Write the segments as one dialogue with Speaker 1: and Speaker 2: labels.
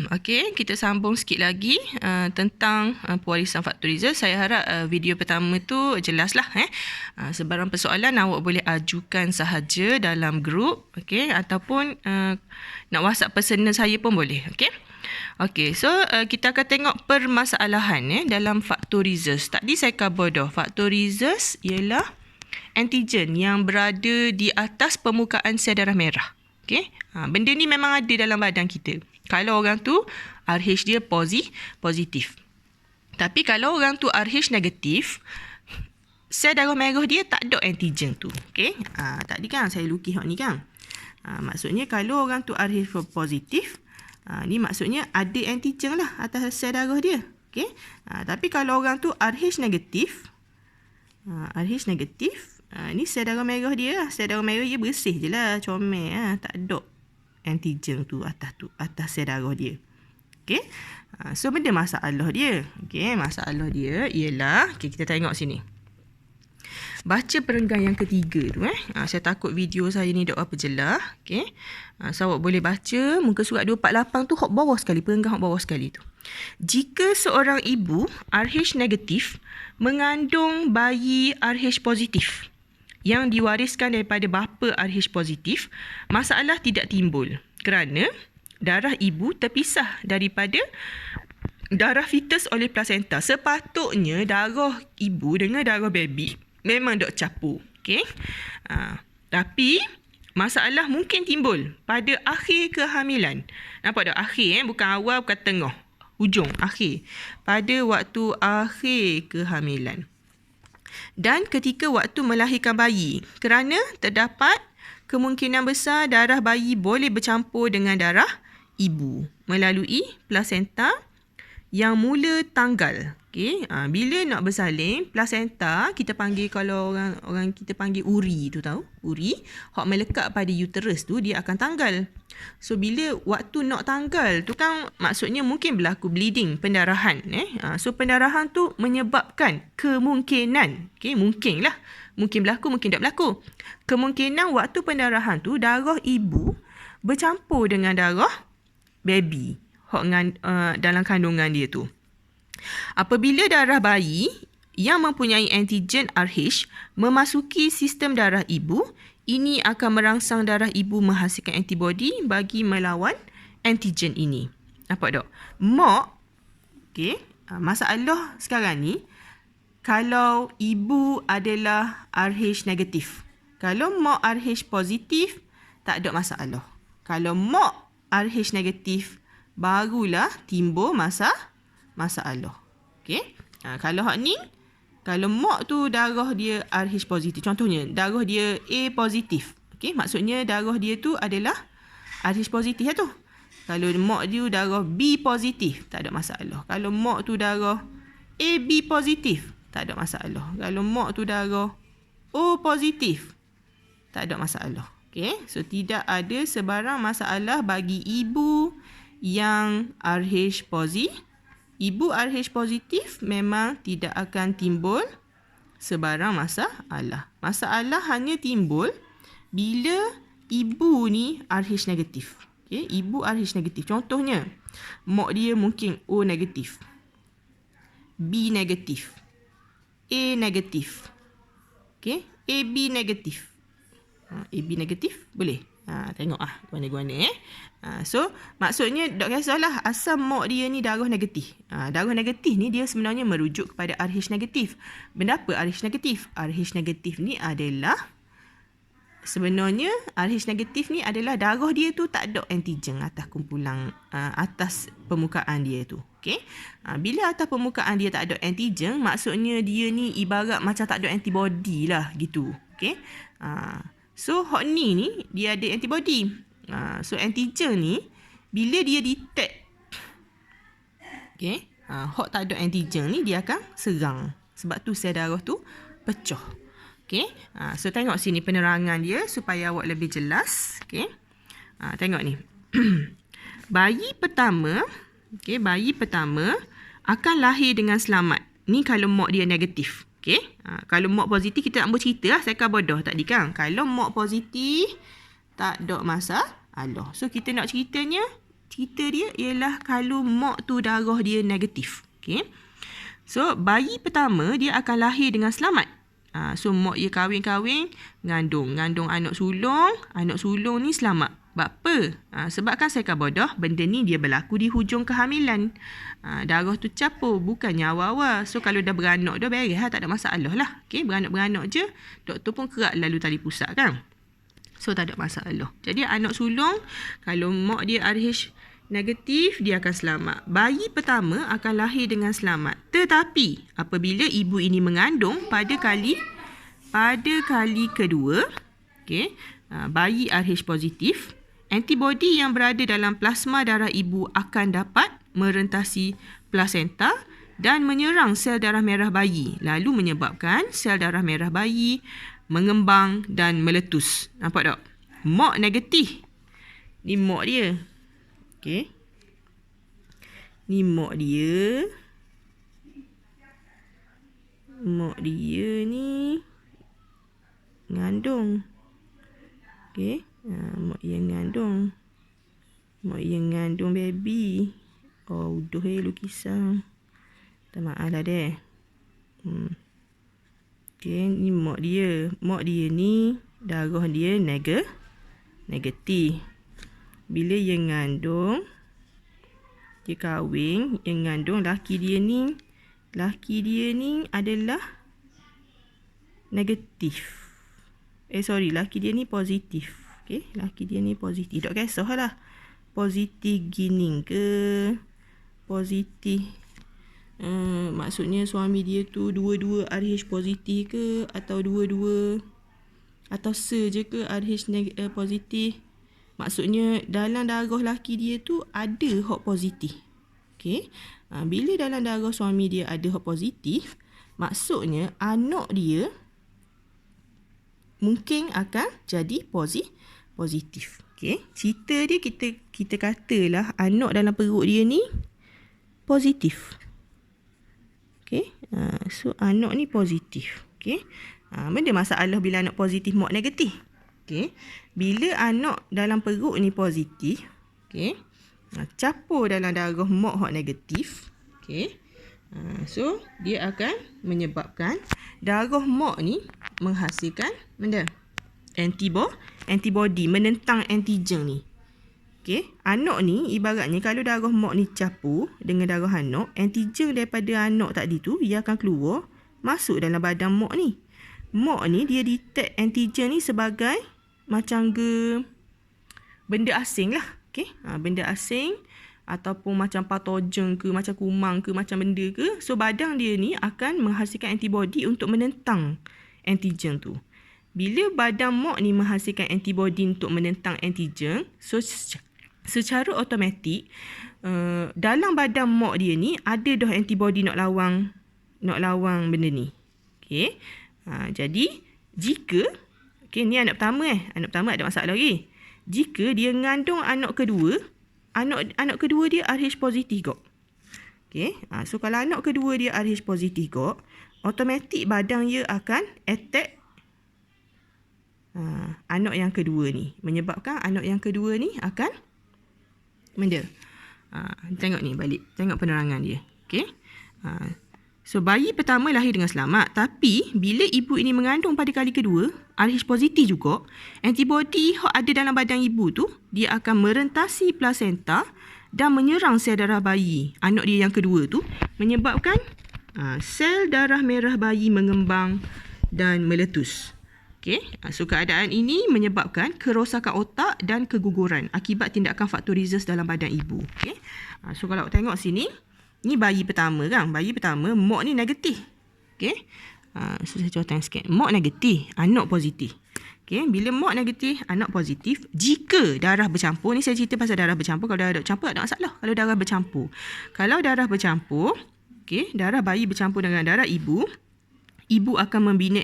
Speaker 1: Okey, kita sambung sikit lagi tentang pewarisan faktorizal. Saya harap video pertama tu jelaslah. Sebarang persoalan awak boleh ajukan sahaja dalam grup, okey, ataupun nak WhatsApp personal saya pun boleh, okey. Okey, so kita akan tengok permasalahan dalam faktorizal. Tadi saya cover dah. Faktorizal ialah antigen yang berada di atas permukaan sel darah merah. Okey, benda ni memang ada dalam badan kita. Kalau orang tu RH dia positif. Tapi kalau orang tu RH negatif, sel darah merah dia tak ada antigen tu. Okey. Tadi kan saya lukis ni kan. Maksudnya kalau orang tu RH positif, ni maksudnya ada antigen lah atas sel darah dia. Okey. Tapi kalau orang tu RH negatif, ni sel darah merah dia. Sel darah merah dia bersih je lah, comel tak ada antigen tu atas sel darah dia. Okey. So benda masalah dia. Okey, masalah dia ialah, kita tengok sini. Baca perenggan yang ketiga tu saya takut video saya ni tak apa jelas. Okey. So awak boleh baca muka surat 248 tu hok bawah sekali, perenggan hok bawah sekali tu. Jika seorang ibu RH negatif mengandung bayi RH positif yang diwariskan daripada bapa RH positif, masalah tidak timbul kerana darah ibu terpisah daripada darah fetus oleh plasenta. Sepatutnya darah ibu dengan darah baby memang dok campur. Okey. Tapi masalah mungkin timbul pada akhir kehamilan. Nampak tak? Akhir bukan awal, bukan tengah. Hujung, akhir. Pada waktu akhir kehamilan. Dan ketika waktu melahirkan bayi, kerana terdapat kemungkinan besar darah bayi boleh bercampur dengan darah ibu melalui plasenta yang mula tanggal. Okey, bila nak bersalin, plasenta kita panggil, kalau orang kita panggil uri tu, tahu? Uri hok melekat pada uterus tu dia akan tanggal. So bila waktu nak tanggal tu kan maksudnya mungkin berlaku bleeding, pendarahan So pendarahan tu menyebabkan kemungkinan, okey, mungkin lah, mungkin berlaku, mungkin tak berlaku. Kemungkinan waktu pendarahan tu darah ibu bercampur dengan darah baby hok dalam kandungan dia tu. Apabila darah bayi yang mempunyai antigen RH memasuki sistem darah ibu, ini akan merangsang darah ibu menghasilkan antibodi bagi melawan antigen ini. Nampak tak? Mak, okey, masalah sekarang ni, kalau ibu adalah RH negatif. Kalau mak RH positif, tak ada masalah. Kalau mak RH negatif, barulah timbul masalah. Okey. Kalau hak ni, kalau mak tu darah dia RH positif, contohnya darah dia A positif. Okey, maksudnya darah dia tu adalah RH positif lah tu. Kalau mak dia darah B positif, tak ada masalah. Kalau mak tu darah AB positif, tak ada masalah. Kalau mak tu darah O positif, tak ada masalah. Okey, so tidak ada sebarang masalah bagi ibu yang RH positif. Ibu RH positif memang tidak akan timbul sebarang masalah. Masalah hanya timbul bila ibu ni RH negatif. Okay? Ibu RH negatif. Contohnya, mak dia mungkin O negatif, B negatif, A negatif. Okay? AB negatif. AB negatif boleh. Tengok guana-guana So maksudnya tak kisahlah asal mak dia ni darah negatif. Darah negatif ni dia sebenarnya merujuk kepada RH negatif. Benda apa RH negatif? RH negatif ni adalah sebenarnya RH negatif ni adalah darah dia tu tak ada antigen atas kumpulan atas permukaan dia tu. Okey. Bila atas permukaan dia tak ada antigen, maksudnya dia ni ibarat macam tak ada antibody lah gitu. Okey. So hot ni dia ada antibody. So antigen ni bila dia detect, okey, hot tak ada antigen ni dia akan serang. Sebab tu sel darah tu pecah. Okey. So tengok sini penerangan dia supaya awak lebih jelas. Okey. Tengok ni. Bayi pertama akan lahir dengan selamat. Ni kalau mak dia negatif. Okey. Kalau mak positif kita tak boleh cerita lah. Saya cover dah tadi kan. Kalau mak positif tak ada masalah. So kita nak ceritanya cerita dia ialah kalau mak tu darah dia negatif. Okay. So, bayi pertama dia akan lahir dengan selamat. So, mak dia kahwin-kahwin, ngandung anak sulung. Anak sulung ni selamat. Sebab apa? Sebabkan saya akan bodoh, benda ni dia berlaku di hujung kehamilan. Darah tu capur, bukannya awal-awal. So, kalau dah beranak dah, beres lah, tak ada masalah lah. Okay, beranak-beranak je, doktor pun kerak lalu tali pusat kan. So, tak ada masalah. Jadi, anak sulung, kalau mak dia RH negatif, dia akan selamat. Bayi pertama akan lahir dengan selamat. Tetapi, apabila ibu ini mengandung pada kali kedua, okay, bayi RH positif, antibodi yang berada dalam plasma darah ibu akan dapat merentasi plasenta dan menyerang sel darah merah bayi, lalu menyebabkan sel darah merah bayi mengembang dan meletus. Nampak tak? Mak negatif. Ni mak dia. Okay. Ni mak dia. Mak dia ni ngandung. Okay. Mak dia ngandung. Mak dia ngandung baby. Oh, uduh lukisan. Tak maaf lah deh. Okay, ni mak dia. Mak dia ni darah dia negatif. Bila dia ngandung, dia kahwin, dia ngandung, laki dia ni adalah negatif. Laki dia ni positif. Okay, laki dia ni positif. Tak kisah lah. Positif gining ke, positif maksudnya suami dia tu dua-dua RH positif ke, atau dua-dua, atau saja ke RH positif. Maksudnya dalam darah laki dia tu ada hot positif. Okay. Bila dalam darah suami dia ada hot positif, maksudnya anak dia mungkin akan jadi positif. Okay. Cerita dia kita katalah anak dalam perut dia ni positif. Okay. So anak ni positif. Okay. Benda masalah bila anak positif, mak negatif. Okay. Bila anak dalam perut ni positif, okay, capur dalam darah mak hot negatif, okay, so dia akan menyebabkan darah mak ni menghasilkan benda antibody menentang antigen ni. Okay. Anak ni ibaratnya kalau darah mak ni capur dengan darah anak, antigen daripada anak tadi tu dia akan keluar masuk dalam badan mak ni. Mak ni dia detect antigen ni sebagai macam ke benda asing lah. Okay. Benda asing ataupun macam patogen ke, macam kumang ke, macam benda ke. So badan dia ni akan menghasilkan antibody untuk menentang antigen tu. Bila badan mak ni menghasilkan antibody untuk menentang antigen, so secara automatik dalam badan mak dia ni ada dah antibody nak lawang benda ni. Okay. Jadi jika ni anak pertama anak pertama ada masalah lagi. Jika dia mengandung anak kedua, anak kedua dia RH positif kok. Okay. So kalau anak kedua dia RH positif kok, automatik badan dia akan attack anak yang kedua ni, menyebabkan anak yang kedua ni akan tengok ni balik, tengok penerangan dia. Okay. So bayi pertama lahir dengan selamat, tapi bila ibu ini mengandung pada kali kedua, RH positif juga, antibody yang ada dalam badan ibu tu, dia akan merentasi plasenta dan menyerang sel darah bayi, anak dia yang kedua tu, menyebabkan sel darah merah bayi mengembang dan meletus. Okay. So keadaan ini menyebabkan kerosakan otak dan keguguran akibat tindakan faktorises dalam badan ibu. Okay. So kalau tengok sini, ni bayi pertama kan. Bayi pertama, mak ni negatif. Okay. So saya cuba tengok sikit. Mak negatif, anak positif. Okay. Bila mak negatif, anak positif, jika darah bercampur, ni saya cerita pasal darah bercampur. Kalau darah bercampur, tak ada masalah. Kalau darah bercampur. Kalau darah bercampur, okay, darah bayi bercampur dengan darah ibu akan membina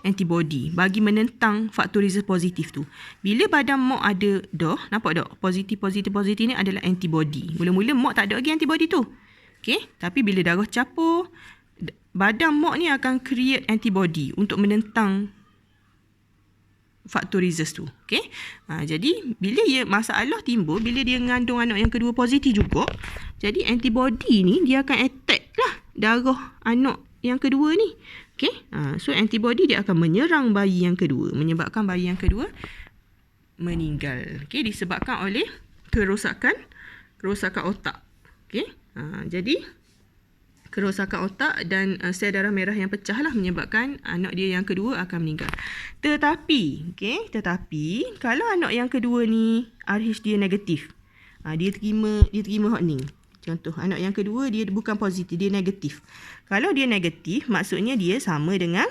Speaker 1: antibody bagi menentang faktorises positif tu. Bila badan mak ada dah, nampak tak? Positif ni adalah antibody. Mula-mula mak tak ada lagi antibody tu. Okay? Tapi bila darah capur, badan mak ni akan create antibody untuk menentang faktorises tu. Okey. Jadi bila masalah timbul bila dia mengandung anak yang kedua positif juga, jadi antibody ni dia akan attack lah darah anak yang kedua ni. Okey. So antibody dia akan menyerang bayi yang kedua, menyebabkan bayi yang kedua meninggal. Okey, disebabkan oleh kerosakan otak. Okey. Jadi kerosakan otak dan sel darah merah yang pecah lah menyebabkan anak dia yang kedua akan meninggal. Tetapi kalau anak yang kedua ni RH dia negatif, dia terima hak ni. Contoh, anak yang kedua dia bukan positif, dia negatif. Kalau dia negatif, maksudnya dia sama dengan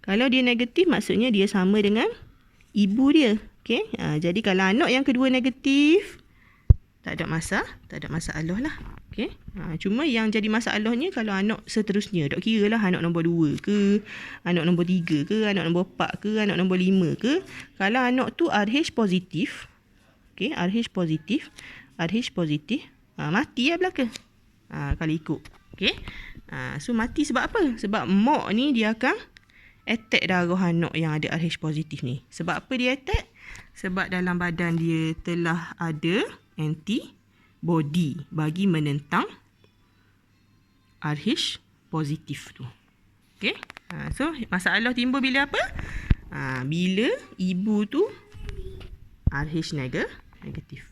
Speaker 1: Kalau dia negatif, maksudnya dia sama dengan ibu dia. Okey. Jadi kalau anak yang kedua negatif, tak ada masalah lah. Okey. Cuma yang jadi masalahnya kalau anak seterusnya. Tak kira lah anak nombor 2 ke, anak nombor 3 ke, anak nombor 4 ke, anak nombor 5 ke. Kalau anak tu RH positif. Okey, RH positif. Mati lah belaka. Kalau ikut. Okey. So mati sebab apa? Sebab mak ni dia akan attack darah anak yang ada RH positif ni. Sebab apa dia attack? Sebab dalam badan dia telah ada antibody bagi menentang RH positif tu. Okey. So masalah timbul bila apa? Bila ibu tu RH negatif.